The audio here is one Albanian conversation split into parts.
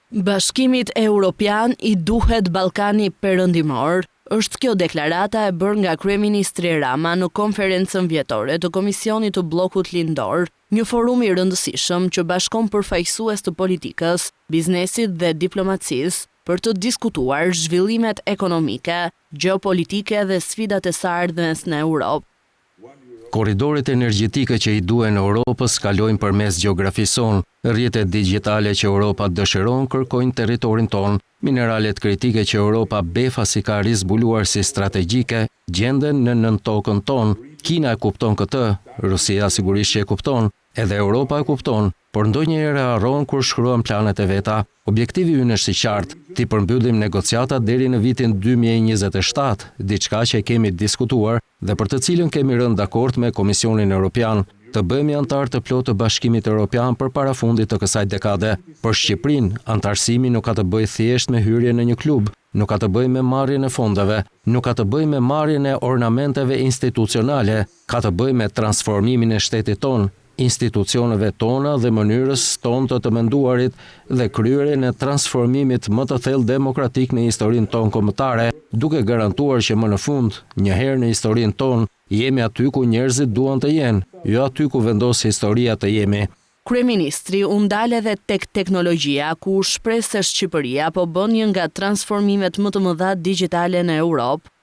Bashkimit Evropian i duhet Ballkani Perëndimor, është kjo deklarata e bërë nga kryeministri Rama në konferencën vjetore të Komisionit të Bllokut Lindor, një forum i rëndësishëm që bashkon përfaqësues të politikës, biznesit dhe diplomacisë për të diskutuar zhvillimet ekonomike, gjeopolitike dhe sfidat e së ardhmes në Europë. Korridoret energjetike që i duhen Europës kalojnë përmes gjeografisë sonë, rrjetet digjitale që Europa dëshiron kërkojnë territorin tonë, mineralet kritike që Europa befasi ka rizbuluar si strategjike gjenden në nën tokën tonë. Kina e kupton këtë, Rusia sigurisht që e kupton, edhe Europa e kupton, por ndonjëherë harron kur shkruan planet e veta. Objektivi ynë është i qartë, ti përmbyllim negociatat deri në vitin 2027, diçka që e kemi diskutuar dhe për të cilën kemi rënë dakord me Komisionin Evropian, të bëhemi antar të plotë të Bashkimit Evropian përpara fundit të kësaj dekade. Për Shqipërinë, antarësimi nuk ka të bëjë thjesht me hyrje në një klub, nuk ka të bëjë me marrjen e fondeve, nuk ka të bëjë me marrjen e ornamenteve institucionale, ka të bëjë me transformimin e shtetit tonë, institucioneve tona dhe mënyrës tonë të menduarit dhe kryerjen e transformimit më të thellë demokratik në historinë tonë kombëtare, duke garantuar që më në fund, një herë në historinë tonë, jemi aty ku njerëzit duan të jenë, jo aty ku vendos historia të jemi. Kryeministri u ndal edhe tek teknologjia, ku shpreh se Shqipëria po bën një nga transformimet më të mëdha digjitale në Europë.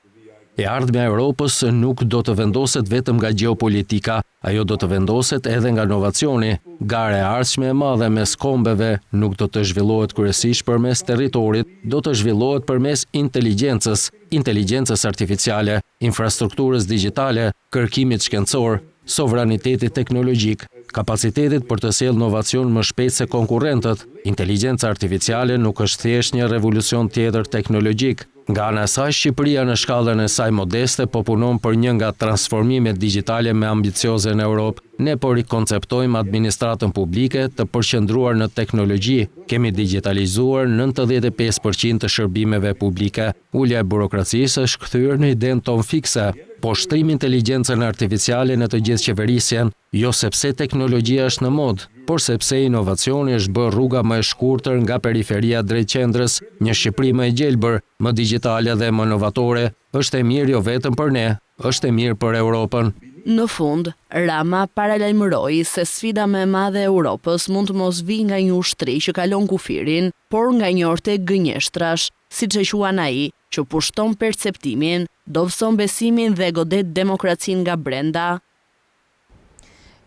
E ardhmja e Europës nuk do të vendoset vetëm nga gjeopolitika, ajo do të vendoset edhe nga inovacioni. Gara e ardhshme e madhe mes kombeve nuk do të zhvillohet kryesisht përmes territorit, do të zhvillohet përmes inteligjencës artificiale, infrastrukturës digjitale, kërkimit shkencor, sovranitetit teknologjik, kapacitetit për të sjellë inovacion më shpejt se konkurrentët. Inteligjenca artificiale nuk është thjesht një revolucion tjetër teknologjik. Nga ana e saj, Shqipëria në shkallën e saj modeste po punon për një nga transformimet digjitale më ambicioze në Europë. Ne po rikonceptojmë administratën publike të përqendruar në teknologji. Kemi digjitalizuar 95% të shërbimeve publike. Ulja e burokracisë është kthyer në idenë tonë fikse. Po shtrimi inteligjencën artificiale në të gjithë qeverisjen, jo sepse teknologjia është në modë, por sepse inovacioni është bërë rruga më e shkurtër nga periferia drejt qendrës, një Shqipëri më e gjelbër, më digjitale dhe më inovatore, është e mirë jo vetëm për ne, është e mirë për Europën. Në fund, Rama paralajmëroi se sfida më e madhe e Europës mund të mos vijë nga një ushtri që kalon kufirin, por nga një orte gënjeshtrash, siç e quan ai, që pushton perceptimin, dobëson besimin dhe godet demokracinë nga brenda.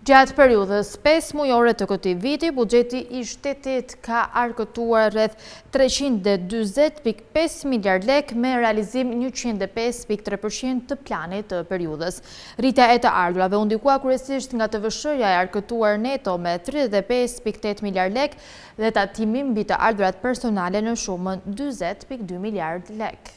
Gjatë periudhës 5 mujore të këtij viti, buxheti i shtetit ka arkëtuar rreth 340.5 miliard lek me realizim 105.3% të planit të periudhës. Rritja e të ardhurave u ndikua kryesisht nga TVSH-ja e arkëtuar neto me 35.8 miliard lek dhe tatimi mbi të ardhurat personale në shumën 40.2 miliard lek.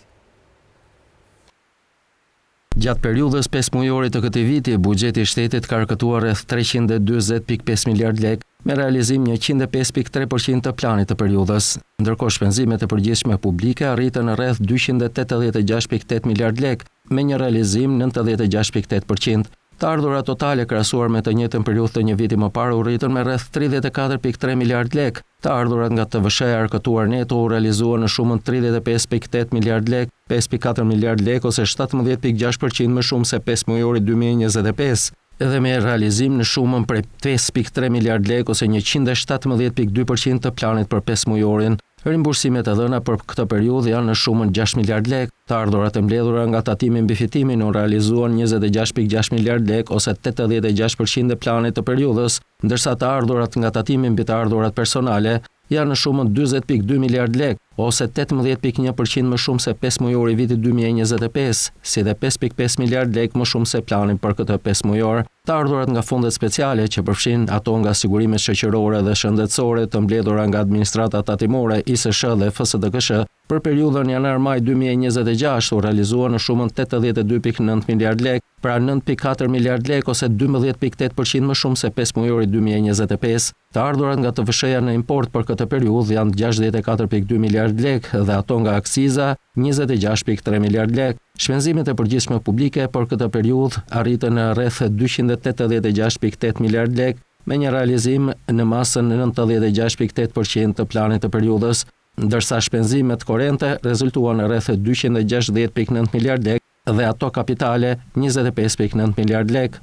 Gjatë periudhës 5 mujore të këtij viti, buxheti i shtetit ka arkëtuar rreth 340.5 miliard lek me realizim 105.3% të planit të periudhës. Ndërkohë shpenzimet e përgjithshme publike arritën në rreth 286.8 miliard lek me një realizim 96.8%. Të ardhurat totale krahasuar me të njëjtën periudhë të një viti më parë u rritën me rreth 34.3 miliard lek. Të ardhurat nga TVSH-ja arkëtuar neto u realizuan në shumën 35.8 miliard lek, 5.4 miliard lek ose 17.6% më shumë se 5 mujori 2025, edhe me realizim në shumën prej 5.3 miliard lek ose 117.2% të planit për 5 mujorin. Rimbursimet e dhëna për këtë periudhë janë në shumën 6 miliard lek. Të ardhurat e mbledhura nga tatimi mbi fitimin u realizuan 26.6 miliard lek ose 86% e planit të periudhës, ndërsa të ardhurat nga tatimi mbi të ardhurat personale janë në shumën 40.2 miliard lek ose 18.1% më shumë se 5 mujori i vitit 2025, si dhe 5.5 miliard lek më shumë se plani për këtë 5 mujor. Të ardhurat nga fondet speciale që përfshin ato nga sigurimet shoqërore dhe shëndetësore të mbledhura nga administrata tatimore, ISSH dhe FSDKSH, për periudhën janar-maj 2026 u realizuan në shumën 82.9 miliard lek, pra 9.4 miliard lek ose 12.8% më shumë se 5 mujori 2025. Të ardhurat nga TVSH-ja në import për këtë periudhë janë 64.2 miliard lek dhe ato nga aksiza 26.3 miliard lek. Shpenzimet e përgjithshme publike për këtë periudhë arritën në rreth 286.8 miliard lek me një realizim në masën 96.8% të planit të periudhës, ndërsa shpenzimet korrente rezultuan rreth 260.9 miliard lek dhe ato kapitale 25.9 miliard lek.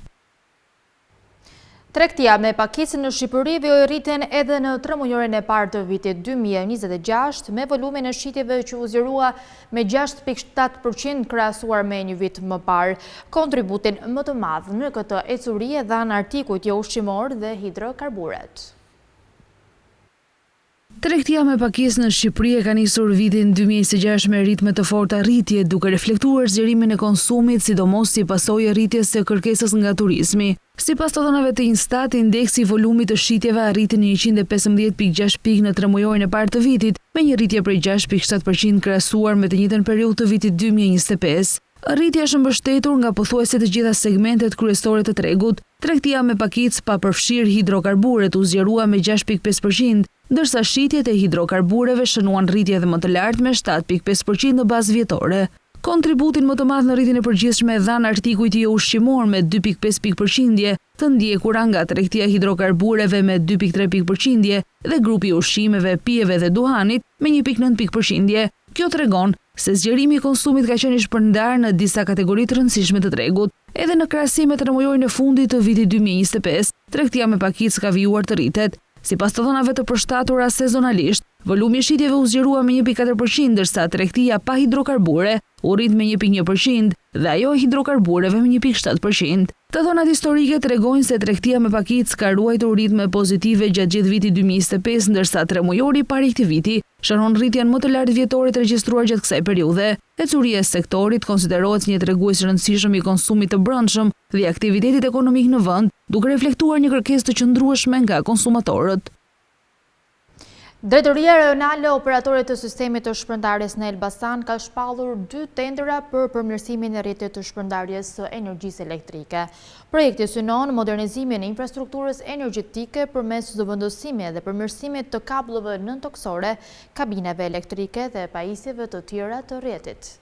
Tregtia me pakicën në Shqipëri rriten edhe në 3 mujorin e parë të vitit 2026 me volumin e shitjeve që u zgjerua me 6.7% krahasuar me një vit më parë. Kontributin më të madh në këtë ecuri e dhanë artikujt jo ushqimor dhe hidrokarburet. Tregtia me pakicë në Shqipëri ka nisur vitin 2026 me ritme të forta rritje, duke reflektuar zgjerimin e konsumit, sidomos si pasojë e rritjes së kërkesës nga turizmi. Sipas të dhënave të Instat, indeksi i volumit të shitjeve arriti në 115.6 pikë në 3 mujorin e parë të vitit, me një rritje prej 6.7% krahasuar me të njëjtën periudhë të vitit 2025. Rritja është mbështetur nga pothuajse të gjitha segmentet kryesore të tregut. Tregtia me pakicë pa përfshirë hidrokarburet u zgjerua me 6.5%, ndërsa shitjet e hidrokarbureve shënuan rritje edhe më të lartë me 7.5% në bazë vjetore. Kontributin më të madh në rritjen e përgjithshme e dhanë artikujt jo ushqimor me 2.5 pikë përqindje, të ndjekur nga tregtia e hidrokarbureve me 2.3 pikë përqindje dhe grupi i ushqimeve, pijeve dhe duhanit me 1.9 pikë përqindje. Kjo tregon se zgjerimi i konsumit ka qenë i shpërndar në disa kategori të rëndësishme të tregut. Edhe në krahasim me 3 mujorin e fundit të vitit 2025, tregtia me pakicë ka vijuar të rritet. Sipas të dhënave të përshtatura sezonalisht, volumi i shitjeve u zgjerua me 1.4%, ndërsa tregtia pa hidrokarbure u rrit me 1.1% dhe ajo e hidrokarbureve me 1.7%. Të dhënat historike tregojnë se tregtia me pakicë ka ruajtur ritme pozitive gjatë gjithë vitit 2025, ndërsa 3 mujori i parë i këtij viti shënon rritjen më të lartë vjetore të regjistruar gjatë kësaj periudhe. Ecuria e sektorit konsiderohet si një tregues i rëndësishëm i konsumit të brendshëm dhe i aktivitetit ekonomik në vend, duke reflektuar një kërkesë të qëndrueshme nga konsumatorët. Drejtoria Rajonale Operatorit të Sistemit të Shpërndarjes në Elbasan ka shpallur 2 tendera për përmirësimin e rrjetit të shpërndarjes së energjisë elektrike. Projekti synon modernizimin e infrastrukturës energjetike përmes zëvendësimit dhe përmirësimit të kabllove nëntoksore, kabinave elektrike dhe pajisjeve të tjera të rrjetit.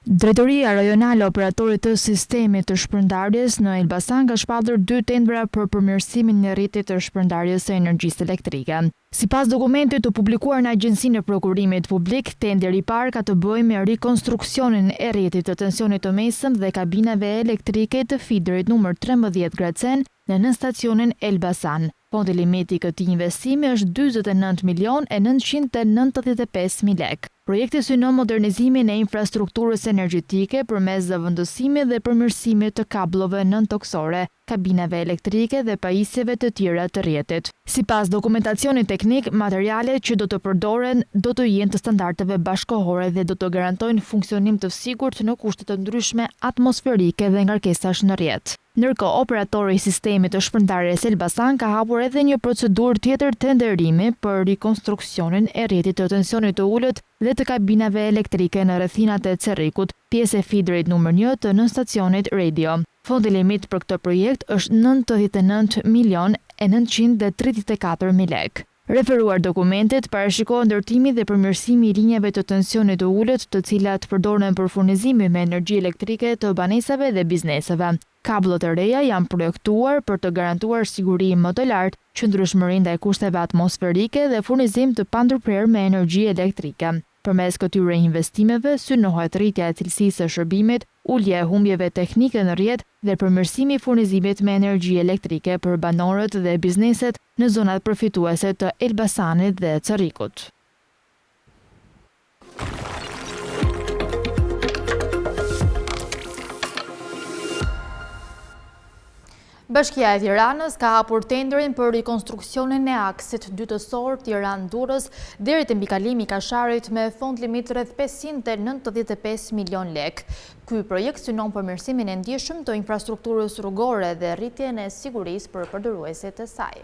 Drejtoria Rajonale Operatorit të Sistemit të Shpërndarjes në Elbasan ka shpallur 2 tendera për përmirësimin e rrjetit të shpërndarjes së energjisë elektrike. Sipas dokumentit të publikuar në Agjencinë e Prokurimit Publik, tenderi i parë ka të bëjë me rikonstruksionin e rrjetit të tensionit të mesëm dhe kabinave elektrike të feederit numër 13 Gracen në stacionin Elbasan. Fondi limiti i këtij investimi është 49.995.000 lek. Projekti synon modernizimin e infrastrukturës energjetike përmes zëvendësimit dhe përmirësimit të kabllove nëntoksore, kabinave elektrike dhe pajisjeve të tjera të rrjetit. Sipas dokumentacionit teknik, materialet që do të përdoren do të jenë të standardeve bashkëkohore dhe do të garantojnë funksionim të sigurt në kushte të ndryshme atmosferike dhe ngarkesash në rrjet. Ndërkohë, operatori i sistemit të shpërndarjes Elbasan ka hapur edhe një procedurë tjetër tenderimi për rikonstruksionin e rrjetit të tensionit të ulët dhe të kabinave elektrike në rrethinat e Cerrikut, pjesë e feederit numër 1 të nënstacionit Radio. Fondi limit për këtë projekt është 99.934.000 lek. Referuar dokumentet parashikohen ndërtimi dhe përmirësimi i linjave të tensionit të ulët, të cilat përdoren për furnizimin me energji elektrike të banesave dhe bizneseve. Kabllët e reja janë projektuar për të garantuar siguri më të lartë, qëndrueshmëri ndaj kushteve atmosferike dhe furnizim të pandërprer me energji elektrike. Përmes këtyre investimeve synohet rritja e cilësisë së shërbimit, ulja e humbjeve teknike në rrjet dhe përmirësimi i furnizimit me energji elektrike për banorët dhe bizneset në zonat përfituese të Elbasanit dhe Cerrikut. Bashkia e Tiranës ka hapur tenderin për rikonstruksionin e aksit dytësor Tiranë-Durrës deri te mbikalimi i Kasharit me fond limit rreth 595 milion lek. Ky projekt synon përmirësimin e ndjeshëm të infrastrukturës rrugore dhe rritjen e sigurisë për përdoruesit e saj.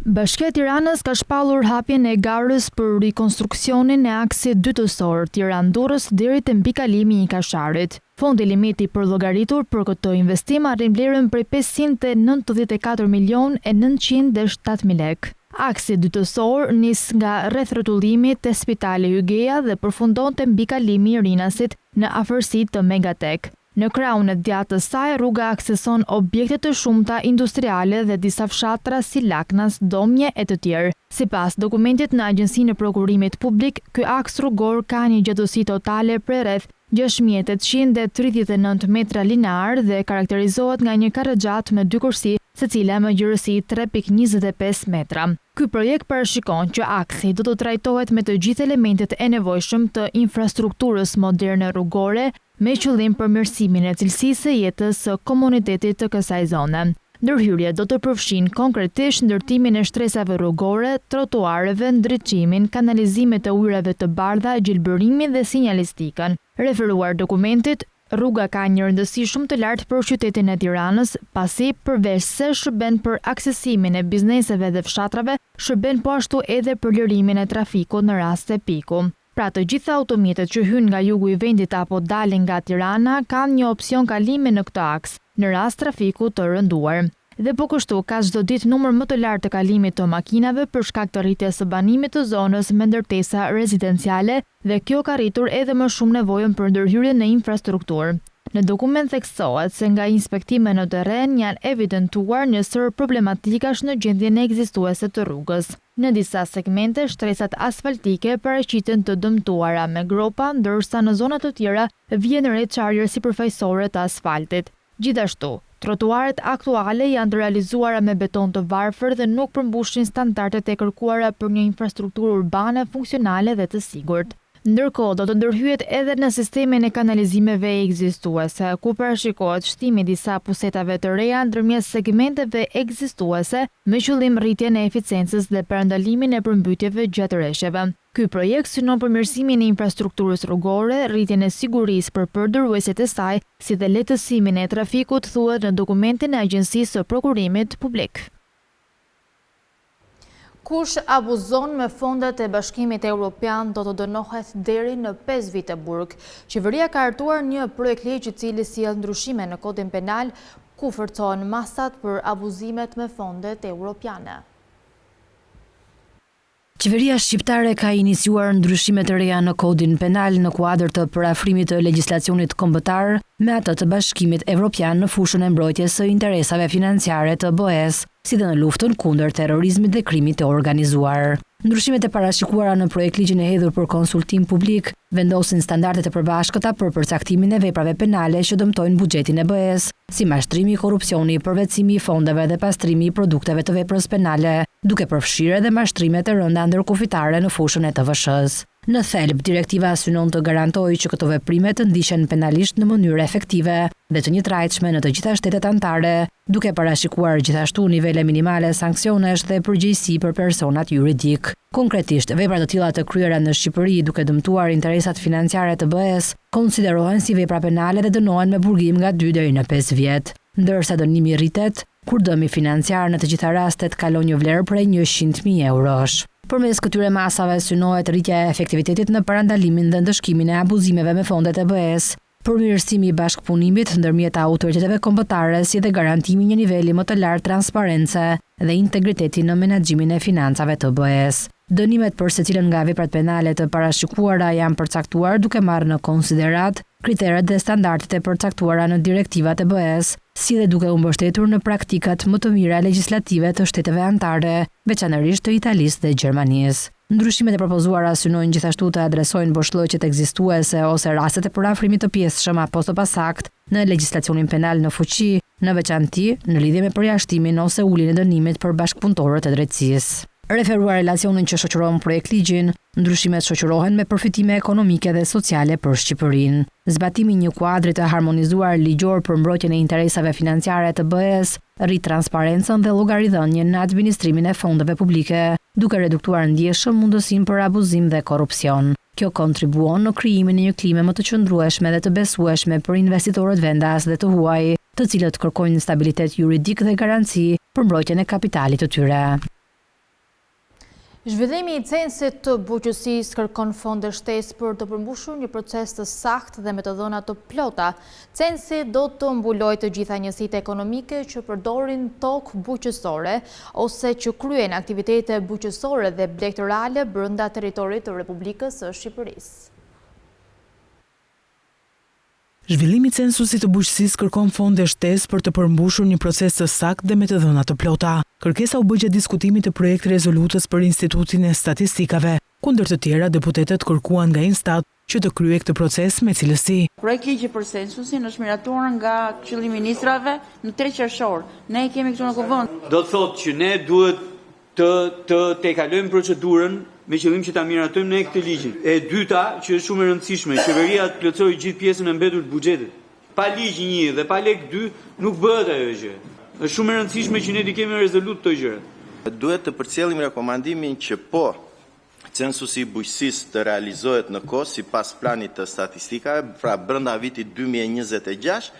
Bashkia e Tiranës ka shpallur hapjen e garës për rikonstruksionin e aksit dytësor Tiranë-Durrës deri te mbikalimi i Kasharit. Fondi limiti për llogaritur për këtë investim arrin vlerën prej 594 milion e 907.000 lek. Aksi dytësor nis nga rreth rrotullimi te Spitali Hygeja dhe përfundon te mbikalimi i Rinasit në afërsi të Megatek. Në krahun e djathtë të saj, rruga akseson objekte të shumta industriale dhe disa fshatra si Laknas, Domje e të tjerë. Sipas dokumentit në Agjencinë e Prokurimit Publik, ky aks rrugor ka një gjatësi totale prej rreth 6.839 metra linear dhe karakterizohet nga një karrexhat me 2 kursi, secila me gjërësi 3.25 metra. Ky projekt parashikon që aksi do të trajtohet me të gjithë elementet e nevojshëm të infrastrukturës moderne rrugore me qëllim përmirësimin e cilësisë së jetës së komunitetit të kësaj zone. Ndërhyrjet do të përfshin konkretisht ndërtimin e shtresave rrugore, trotuareve, ndriçimin, kanalizimet e ujrave të bardha, gjelbërimin dhe sinjalistikën. Referuar dokumentit, rruga ka një rëndësi shumë të lartë për qytetin e Tiranës, pasi përveç se shërben për aksesimin e bizneseve dhe fshatrave, shërben po ashtu edhe për lirimin e trafikut në raste piku. Pra të gjitha automjetet që hyn nga jugu i vendit apo dalin nga Tirana kanë një opsion kalimi në këtë aks, në rast trafiku të rënduar. Dhe po kështu ka çdo ditë numër më të lartë të kalimit të makinave për shkak të rritjes së banimit të zonës me ndërtesa rezidenciale dhe kjo ka rritur edhe më shumë nevojën për ndërhyrje në infrastrukturë. Në dokument theksohet se nga inspektime në terren janë evidentuar një sër problematikash në gjendjen ekzistuese të rrugës. Në disa segmente, shtresat asfaltike paraqiten të dëmtuara me gropa, ndërsa në zona të tjera vjen re çarjer sipërfaqësore të asfaltit. Gjithashtu, trotuaret aktuale janë të realizuara me beton të varfër dhe nuk përmbushin standardet e kërkuara për një infrastrukturë urbane funksionale dhe të sigurt. Ndërkohë, do të ndërhyet edhe në sistemin e kanalizimeve ekzistuese, ku parashikohet shtimi disa pusetave të reja ndërmjet segmenteve ekzistuese me qëllim rritjen e eficiencës dhe parandalimin e përmbytjeve gjatë rreshjeve. Ky projekt synon përmirësimin e infrastrukturës rrugore, rritjen e sigurisë për përdoruesit e saj, si dhe lehtësimin e trafikut, thuhet në dokumentin e Agjencisë së Prokurimit Publik. Kush abuzon me fondet e Bashkimit Evropian do të dënohet deri në 5 vite burg. Qeveria ka hartuar një projektligj i cili sjell ndryshime në Kodin Penal ku forcohen masat për abuzimet me fondet evropiane. Qeveria shqiptare ka iniciuar ndryshime të reja në Kodin Penal në kuadër të parafrimit të legjislacionit kombëtar me atë të Bashkimit Evropian në fushën e mbrojtjes së interesave financiare të BE-s, si dhe në luftën kundër terrorizmit dhe krimit të organizuar. Ndryshimet e parashikuara në projektligjin e hedhur për konsultim publik vendosin standardet e përbashkëta për përcaktimin e veprave penale që dëmtojnë buxhetin e BE-s, si mashtrimi, korrupsioni, përvetësimi i fondeve dhe pastrimi i produkteve të veprës penale, duke përfshirë edhe mashtrimet e rënda ndërkufitare në fushën e TVSH-s. Në thelb, direktiva synon të garantojë që këto veprime të ndiqen penalisht në mënyrë efektive dhe të njëtrajtshme në të gjitha shtetet anëtare, duke parashikuar gjithashtu nivele minimale sanksionesh dhe përgjegjësi për personat juridik. Konkretisht, vepra të tilla të kryera në Shqipëri duke dëmtuar interesat financiare të BE-s konsiderohen si vepra penale dhe dënohen me burgim nga 2 deri në 5 vjet, ndërsa dënimi rritet kur dëmi financiar në të gjitha rastet kalon një vlerë prej 100.000 eurosh. Përmes këtyre masave synohet rritja e efektivitetit në parandalimin dhe ndëshkimin e abuzimeve me fondet e BE-s, përmirësimi i bashkëpunimit ndërmjet autoriteteve kombëtare si dhe garantimi një niveli më të lartë transparence dhe integriteti në menaxhimin e financave të BE-s. Dënimet për secilën nga veprat penale të parashikuara janë përcaktuar duke marrë në konsiderat kriteret dhe standardet e përcaktuara në direktivat e BE-s, si dhe duke u mbështetur në praktikat më të mira legjislative të shteteve anëtare, veçanërisht të Italisë dhe Gjermanisë. Ndryshimet e propozuara synojnë gjithashtu të adresojnë boshllëqet ekzistuese ose rastet e parafrimit të pjesëshëm apo të pasakt në legjislacionin penal në fuqi, në veçanti në lidhje me përjashtimin ose uljen e dënimit për bashkëpunëtorët e drejtësisë. Referuar relacionin që shoqëron projektligjin, ndryshimet shoqërohen me përfitime ekonomike dhe sociale për Shqipërinë. Zbatimi i një kuadri të harmonizuar ligjor për mbrojtjen e interesave financiare të BE-s rrit transparencën dhe llogaridhënien në administrimin e fondeve publike, duke reduktuar ndjeshëm mundësinë për abuzim dhe korrupsion. Kjo kontribuon në krijimin e një klime më të qëndrueshme dhe të besueshme për investitorët vendas dhe të huaj, të cilët kërkojnë stabilitet juridik dhe garanci për mbrojtjen e kapitalit të tyre. Zhvillimi i censit të bujqësisë kërkon fonde shtesë për të përmbushur një proces të saktë dhe me të dhëna të plota. Censi do të mbulojë të gjitha njësitë ekonomike që përdorin tokë bujqësore ose që kryen aktivitete bujqësore dhe blegtorale brenda territorit të Republikës së Shqipërisë. Zhvillimi i censusit të bujqësisë kërkon fonde shtesë për të përmbushur një proces të saktë dhe me të dhëna të plota. Kërkesa u bë gjatë diskutimit të projektit rezolutës për Institutin e Statistikave. Kundër të tjera, deputetët kërkuan nga Instat që të kryejë këtë proces me cilësi. Projekti ligji për censusin është miratuar nga Këshilli i Ministrave në 3 qershor. Ne e kemi këtu në kuvend. Do të thotë që ne duhet të tejkalojmë procedurën me qëllim që ta miratojmë ne këtë ligjin. E dyta, që është shumë e rëndësishme, qeveria të plotësojë gjithë pjesën e mbetur të buxhetit. Pa ligj 1 dhe pa lek 2 nuk bëhet ajo gjë. Është shumë e rëndësishme që ne të kemi rezolut këto gjëra. Duhet të përcjellim rekomandimin që po censusi i bujqësisë të realizohet në kohë sipas planit të statistikave, pra brenda vitit 2026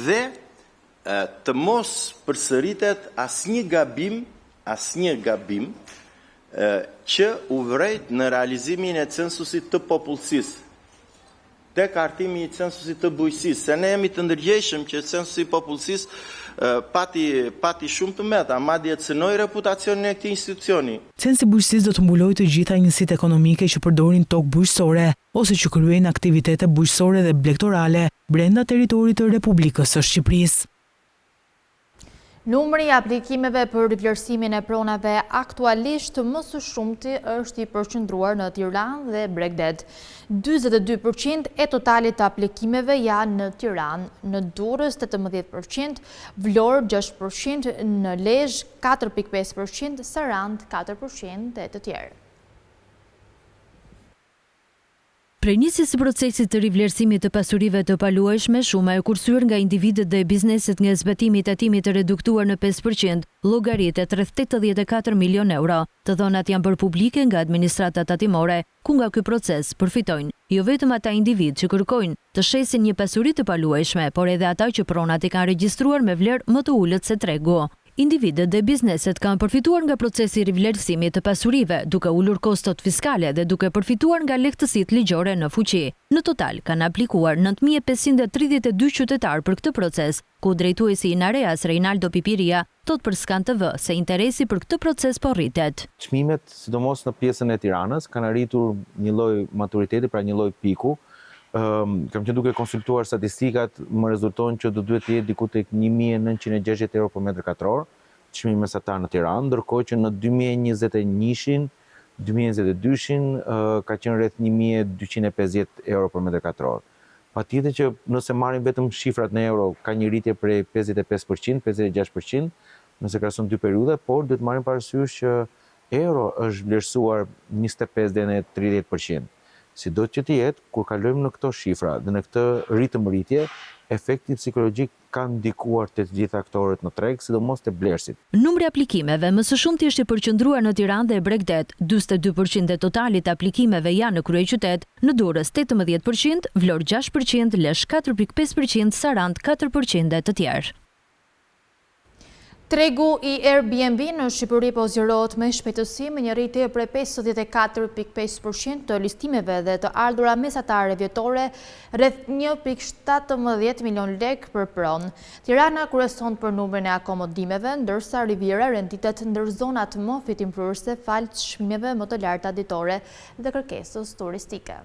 dhe të mos përsëritet asnjë gabim që u vrejt në realizimin e censusit të popullsisë, tek hartimi i censusit të bujqësisë, se ne jemi të ndërgjegjshëm që censusi i popullsisë pati shumë të meta, madje cënoi reputacionin e këtij institucioni. Censi i bujqësisë do të mbulojë të gjitha njësitë ekonomike që përdorin tokë bujqësore ose që kryejnë aktivitete bujqësore dhe blegtorale brenda territorit të Republikës së Shqipërisë. Numri i aplikimeve për rivlerësimin e pronave aktualisht më së shumti është i përqendruar në Tiranë dhe Bregdet. 42% e totalit të aplikimeve janë në Tiranë, në Durrës 18%, Vlorë 6%, në Lezhë 4.5%, Sarandë 4% e të tjerë. Prej nisjes së procesit të rivlerësimit të pasurive të paluajshme, shuma e kursyer nga individët dhe bizneset nga zbatimi i tatimit të reduktuar në 5%, llogaritet rreth 84 milion euro. Të dhënat janë bërë publike nga administrata tatimore, ku nga ky proces përfitojnë jo vetëm ata individ që kërkojnë të shesin një pasuri të paluajshme, por edhe ata që pronat i kanë regjistruar me vlerë më të ulët se tregu. Individët dhe bizneset kanë përfituar nga procesi i rivlerësimit të pasurive, duke ulur kostot fiskale dhe duke përfituar nga lehtësitë ligjore në fuqi. Në total kanë aplikuar 9532 qytetar për këtë proces, ku drejtuesi i Nareas Reinaldo Pipiria thot për Skan TV se interesi për këtë proces po rritet. Çmimet, sidomos në pjesën e Tiranës, kanë arritur një lloj maturiteti, pra një lloj piku. Kam qenë duke konsultuar statistikat, më rezulton që do duhet të jetë diku tek 1960 euro për metër katror, çmimi mesatar në Tiranë, ndërkohë që në 2021-shin, 2022-shin ka qenë rreth 1250 euro për metër katror. Patjetër që nëse marrim vetëm shifrat në euro, ka një rritje prej 55%, 56%, nëse krahason dy periudha, por duhet marrim parasysh që euro është vlerësuar 25 deri në 30%. Si do që të jetë, kur kalojmë në këto shifra dhe në këtë ritëm rritje, efekti psikologjik kanë ndikuar të gjitha aktorët në treg, sidomos të blerësit. Numri aplikimeve më së shumti është i përqendruar në Tiranë dhe Bregdet, 42% e totalit aplikimeve janë në kryeqytet, në Durrës 18%, Vlorë 6%, Lezhë 4.5%, Sarandë 4% e të tjerë. Tregu i Airbnb në Shqipëri po zgjerohet me shpejtësi me një rritje prej 54.5% të listimeve dhe të ardhura mesatare vjetore rreth 1.17 milion lek për pronë. Tirana kryeson për numrin e akomodimeve, ndërsa Riviera renditet ndër zonat më fitimprurëse falë çmimeve më të larta ditore dhe kërkesës turistike.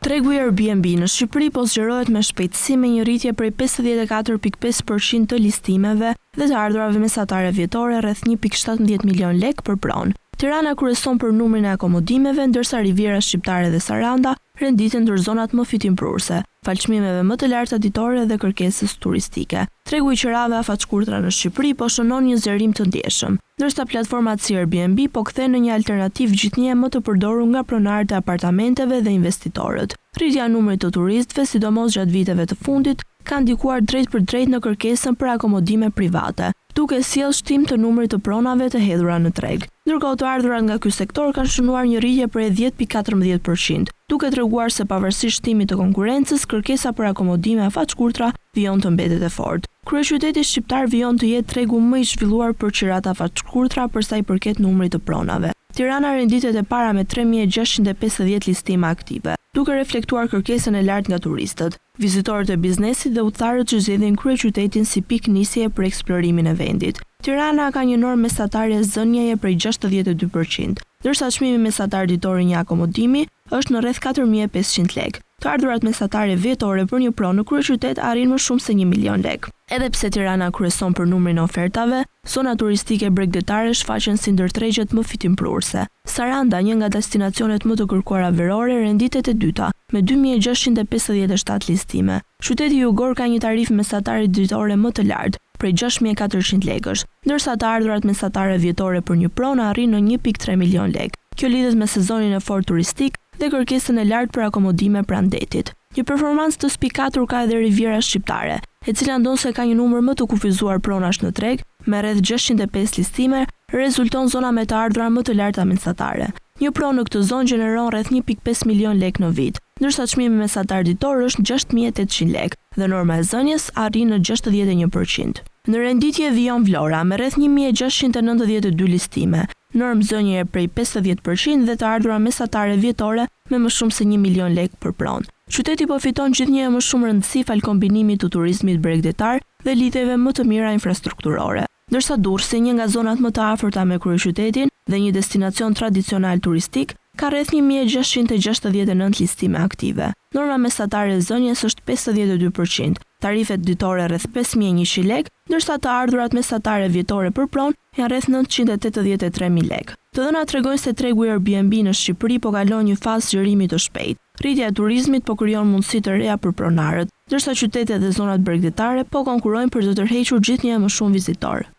Tregu i Airbnb në Shqipëri po zgjerohet me shpejtësi me një rritje prej 54.5% të listimeve dhe të ardhurave mesatare vjetore rreth 1.17 milion lek për pronë. Tirana kryeson për numrin e akomodimeve, ndërsa Riviera Shqiptare dhe Saranda renditen ndër zonat më fitimprurëse, falçmimeve më të larta ditore dhe kërkesës turistike. Tregu i qirave afatshkurtra në Shqipëri po shënon një zgjerim të ndjeshëm, ndërsa platformat si Airbnb po kthehen në një alternativë gjithnjë më të përdorur nga pronarët e apartamenteve dhe investitorët. Rritja e numrit të turistëve, sidomos gjatë viteve të fundit, ka ndikuar drejt për drejt në kërkesën për akomodime private, duke sjellë shtim të numrit të pronave të hedhura në treg. Ndërkohë të ardhurat nga ky sektor kanë shënuar një rritje prej 10.14%, duke treguar se pavarësisht shtimit të konkurrencës, kërkesa për akomodime afatshkurtra vijon të mbetet e fortë. Kryeqyteti shqiptar vijon të jetë tregu më i zhvilluar për qirat afatshkurtra për sa i përket numrit të pronave. Tirana renditet e para me 3.650 listime aktive, duke reflektuar kërkesën e lartë nga turistët, vizitorët e biznesit dhe udhëtarët që zgjedhin kryeqytetin si pikë nisje për eksplorimin e vendit. Tirana ka një normë mesatare zënjeje prej 62%, ndërsa çmimi mesatar ditor i një akomodimi është në rreth 4.500 lekë. të ardhurat mesatare vjetore për një pronë në kryeqytet arrin më shumë se 1 milion lek. Edhe pse Tirana kryeson për numrin e ofertave, zona turistike bregdetare shfaqen si ndërtregjet më fitimprurse. Saranda, një nga destinacionet më të kërkuara verore, renditet e dyta, me 2657 listime. Qyteti jugor ka një tarifë mesatare ditore më të lartë, prej 6400 lekësh, ndërsa të ardhurat mesatare vjetore për një pronë arrin në 1.3 milion lek. Kjo lidhet me sezonin e fortë turistik dhe kërkesën e lartë për akomodime pranë detit. Një performancë të spikatur ka edhe Riviera Shqiptare, e cila ndonë se ka një numër më të kufizuar pronash në treg, me rreth 605 listime, rezulton zona me të ardhura më të larta mesatare. Një pronë në këtë zonë gjeneron rreth 1.5 milion lek në vit, ndërsa çmimi mesatar ditor është 6800 lek dhe norma e zënjes arrin në 61%. Në renditje vijon Vlora me rreth 1692 listime, normë zënje prej 50% dhe të ardhura mesatare vjetore me më shumë se 1 milion lek për pronë. Qyteti po fiton gjithnjë më shumë rëndësi fal kombinimit të turizmit bregdetar dhe lidhjeve më të mira infrastrukturore. Ndërsa Durrësi, një nga zonat më të afërta me kryeqytetin dhe një destinacion tradicional turistik, ka rreth 1669 listime aktive. Norma mesatare e zënjes është 52%, tarifet ditore rreth 5100 lek, ndërsa të ardhurat mesatare vjetore për pronë janë rreth 983.000 lek. Të dhënat tregojnë se tregu i Airbnb në Shqipëri po kalon një fazë zgjerimi të shpejtë. Rritja e turizmit po krijon mundësi të reja për pronarët, ndërsa qytetet dhe zonat bregdetare po konkurrojnë për të tërhequr gjithnjë më shumë vizitorë.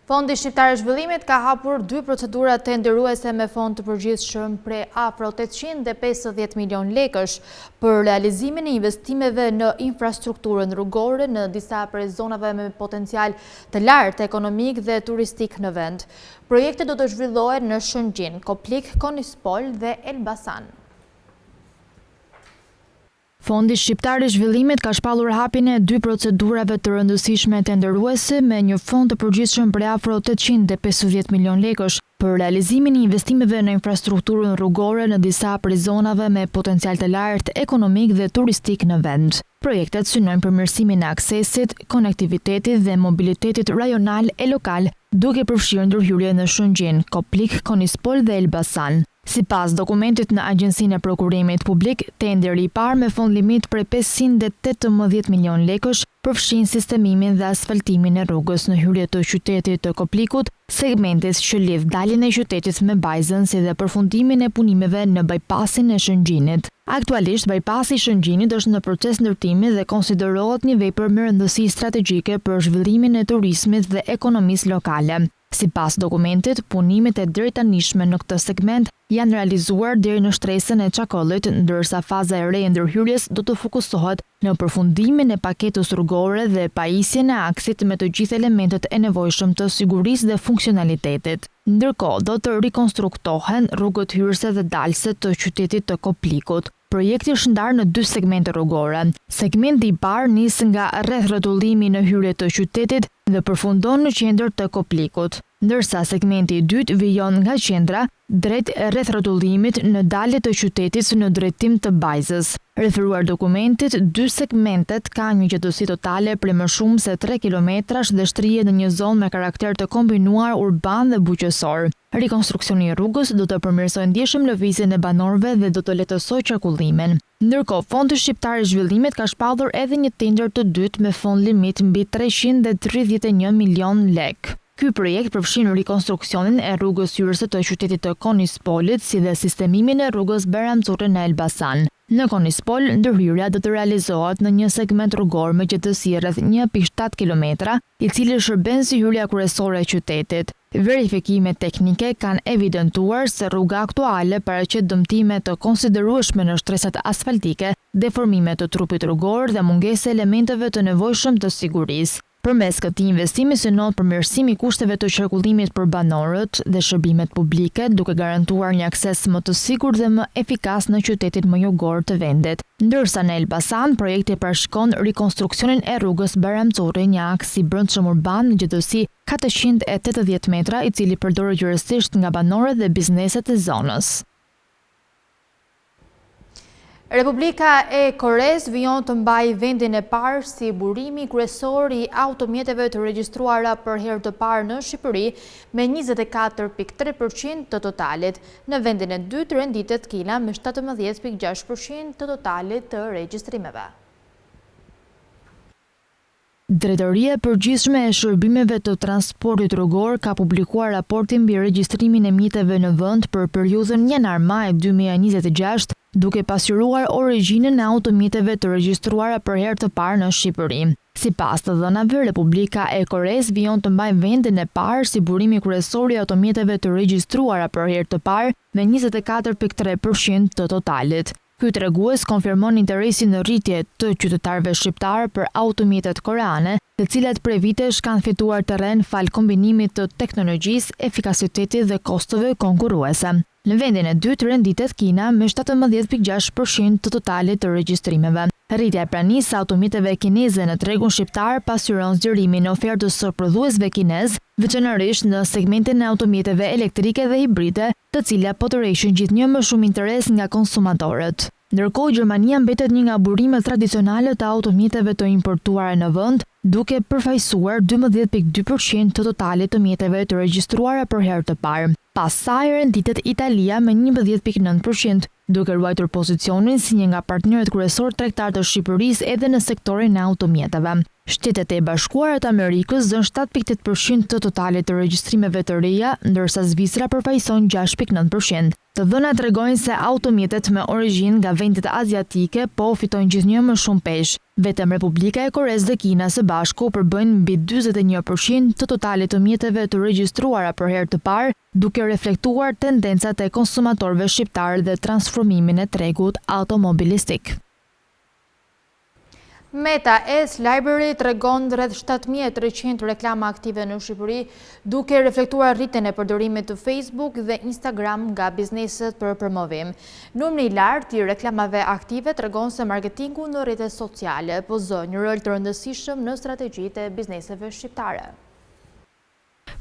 Fondi Shqiptar i Zhvillimit ka hapur 2 procedura tenderuese me fond të përgjithshëm prej afro 850 milion lekësh për realizimin e investimeve në infrastrukturën rrugore në disa prej zonave me potencial të lartë ekonomik dhe turistik në vend. Projektet do të zhvillohen në Shëngjin, Koplik, Konispol dhe Elbasan. Fondi Shqiptar i Zhvillimit ka shpallur hapjen e 2 procedurave të rëndësishme tenderuese me një fond të përgjithshëm prej afro 850 milion lekësh për realizimin e investimeve në infrastrukturën rrugore në disa prej zonave me potencial të lartë ekonomik dhe turistik në vend. Projektet synojnë përmirësimin e aksesit, konektivitetit dhe mobilitetit rajonal e lokal, duke përfshirë ndërhyrje në Shëngjin, Koplik, Konispol dhe Elbasan. Sipas dokumentit në Agjencinë e Prokurimit Publik, tenderi i parë me fond limit prej 518 milion lekësh përfshin sistemimin dhe asfaltimin e rrugës në hyrje të qytetit të Koplikut, segmentet që lidh daljen e qytetit me Bajzën si dhe përfundimin e punimeve në bypassin e Shëngjinit. Aktualisht bypassi i Shëngjinit është në proces ndërtimi dhe konsiderohet një vepër me rëndësi strategjike për zhvillimin e turizmit dhe ekonomisë lokale. Sipas dokumentit, punimet e drejtanishme në këtë segment janë realizuar deri në shtresën e Çakollit, ndërsa faza e re e ndërhyrjes do të fokusohet në përfundimin e paketës rrugore dhe pajisjen e aksit me të gjithë elementet e nevojshëm të sigurisë dhe funksionalitetit. Ndërkohë, do të rikonstruktohen rrugët hyrëse dhe dalëse të qytetit të Koplikut. Projekti është ndarë në 2 segmente rrugore. Segmenti i parë nis nga rreth rrotullimi në hyrje të qytetit dhe përfundon në qendër të Koplikut, ndërsa segmenti i dytë vijon nga qendra drejt rreth rrotullimit në dalje të qytetit në drejtim të Bajzës. Referuar dokumentit, 2 segmentet kanë një gjatësi totale prej më shumë se 3 kilometrash dhe shtrihet në një zonë me karakter të kombinuar urban dhe buqësor. Rikonstruksioni i rrugës do të përmirësojë ndjeshëm lëvizjen e banorëve dhe do të lehtësojë qarkullimin. Ndërkohë, Fondi Shqiptar i Zhvillimit ka shpallur edhe një tender të dytë me fond limit mbi 331 milion lek. Ky projekt përfshin rikonstruksionin e rrugës hyrëse të qytetit të Konispolit, si dhe sistemimin e rrugës Beramcuri në Elbasan. Në Konispol, ndërhyrja do të realizohet në një segment rrugor me gjatësi rreth 1.7 km, i cili shërben si hyrja kryesore e qytetit. Verifikime teknike kanë evidentuar se rruga aktuale paraqet dëmtime të konsiderueshme në shtresat asfaltike, deformime të trupit rrugor dhe mungesë e elementeve të nevojshëm të sigurisë. Përmes këtij investimi synohet përmirësimi i kushteve të qarkullimit për banorët dhe shërbimet publike, duke garantuar një akses më të sigurt dhe më efikas në qytetin më jugor të vendit. Ndërsa në Elbasan, projekti parashikon rikonstruksionin e rrugës Beramcuri, një aks i brendshëm urban në gjatësi 480 metra, i cili përdoret gjithësisht nga banorët dhe bizneset e zonës. Republika e Kores vijon të mbajë vendin e parë si burimi kryesor i automjeteve të regjistruara për herë të parë në Shqipëri me 24.3% të totalit. Në vendin e dytë renditet Kina me 17.6% të totalit të regjistrimeve. Drejtoria e Përgjithshme e Shërbimeve të Transportit Rrugor ka publikuar raportin mbi regjistrimin e mjeteve në vend për periudhën janar-maj 2026, duke pasqyruar origjinën e automjeteve të regjistruara për herë të parë në Shqipëri. Sipas të dhënave, Republika e Kores vijon të mbajë vendin e parë si burimi kryesor i automjeteve të regjistruara për herë të parë me 24.3% të totalit. Ky tregues konfirmon interesin në rritje të qytetarëve shqiptar për automjetet koreane, të cilat prej vitesh kanë fituar terren fal kombinimit të teknologjisë, efikasitetit dhe kostove konkurruese. Në vendin e dytë renditet Kina me 17.6% të totalit të regjistrimeve. Rritja e pranisë së automjeteve kineze në tregun shqiptar pasqyron zgjerimin e ofertës së prodhuesve kinez, veçanërisht në segmentin e automjeteve elektrike dhe hibride, të cilat po tërheqin gjithnjë më shumë interes nga konsumatorët. Ndërkohë, Gjermania mbetet një nga burimet tradicionale të automjeteve të importuara në vend, duke përfaqësuar 12.2% të totalit të mjeteve të regjistruara për herë të parë. Pas saj renditet Italia me 11.9%, duke ruajtur pozicionin si një nga partnerët kryesor tregtar të Shqipërisë edhe në sektorin e automjeteve. Shtetet e Bashkuara të Amerikës zën 7.8% të totalit të regjistrimeve të reja, ndërsa Zvicra përfaqëson 6.9%. Të dhënat tregojnë se automjetet me origjinë nga vendet aziatike po fitojnë gjithnjë më shumë peshë. Vetëm Republika e Kores dhe Kina së bashku përbëjnë mbi 41% të totalit të mjeteve të regjistruara për herë të parë, duke reflektuar tendencat e konsumatorëve shqiptar dhe transformimin e tregut automobilistik. Meta S Library tregon rreth 7.300 reklama aktive në Shqipëri, duke reflektuar rritjen e përdorimit të Facebook dhe Instagram nga bizneset për promovim. Numri i lartë i reklamave aktive tregon se marketingu në rrjetet sociale po zë një rol të rëndësishëm në strategjitë e bizneseve shqiptare.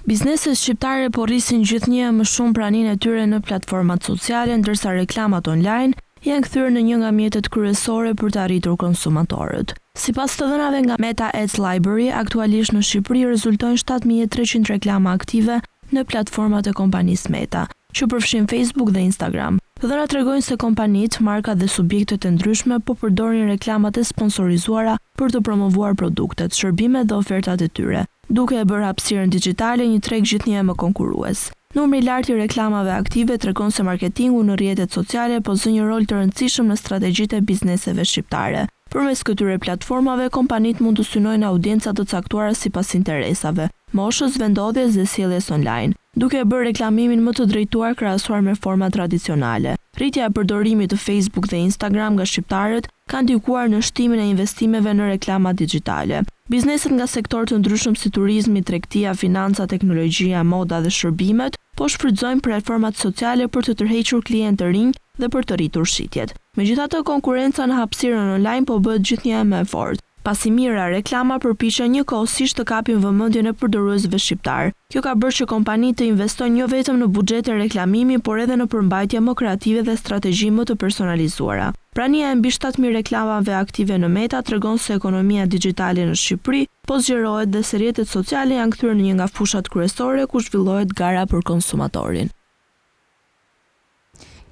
Bizneset shqiptare po rrisin gjithnjë më shumë praninë e tyre në platformat sociale, ndërsa reklamat online janë kthyer në një nga mjetet kryesore për të arritur konsumatorët. Sipas të dhënave nga Meta Ads Library, aktualisht në Shqipëri rezultojnë 7.300 reklama aktive në platformat e kompanisë Meta, që përfshin Facebook dhe Instagram. Dhënat tregojnë se kompanitë, markat dhe subjektet e ndryshme po përdorin reklamat e sponsorizuara për të promovuar produktet, shërbimet dhe ofertat e tyre, duke e bërë hapësirën digjitale një treg gjithnjë më konkurrues. Numri i lartë i reklamave aktive tregon se marketingu në rrjetet sociale po zë një rol të rëndësishëm në strategjitë e bizneseve shqiptare. Përmes këtyre platformave, kompanitë mund të synojnë audienca të caktuara sipas interesave, moshës, vendodhjes dhe sjelljes online, duke e bërë reklamimin më të drejtuar krahasuar me forma tradicionale. Rritja e përdorimit të Facebook dhe Instagram nga shqiptarët ka ndikuar në shtimin e investimeve në reklama digjitale. Bizneset nga sektorë të ndryshëm si turizmi, tregtia, financa, teknologjia, moda dhe shërbimet po shfrytëzojnë platformat sociale për të tërhequr klientë të rinj dhe për të rritur shitjet. Megjithatë, konkurenca në hapësirën online po bëhet gjithnjë më e fortë. Pasi mira reklama përpiqen njëkohësisht të kapin vëmendjen e përdoruesve shqiptar. Kjo ka bërë që kompanitë të investojnë jo vetëm në buxhete reklamimi, por edhe në përmbajtje më kreative dhe strategji më të personalizuara. Prania e mbi 7.000 reklamave aktive në Meta tregon se ekonomia digjitale në Shqipëri po zgjerohet dhe se rrjetet sociale janë kthyer në një nga fushat kryesore ku zhvillohet gara për konsumatorin.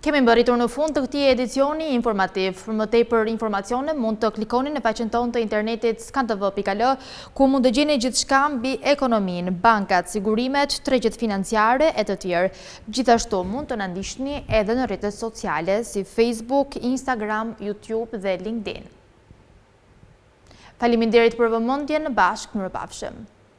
Kemi mbërritur në fund të këtij edicioni informativ. Për më tepër informacione mund të klikoni në faqen tonë të internetit skantv.al, ku mund të gjeni gjithçka mbi ekonominë, bankat, sigurimet, tregjet financiare e të tjerë. Gjithashtu mund të na ndiqni edhe në rrjetet sociale si Facebook, Instagram, YouTube dhe LinkedIn. Faleminderit për vëmendjen, bashkë mirupafshim.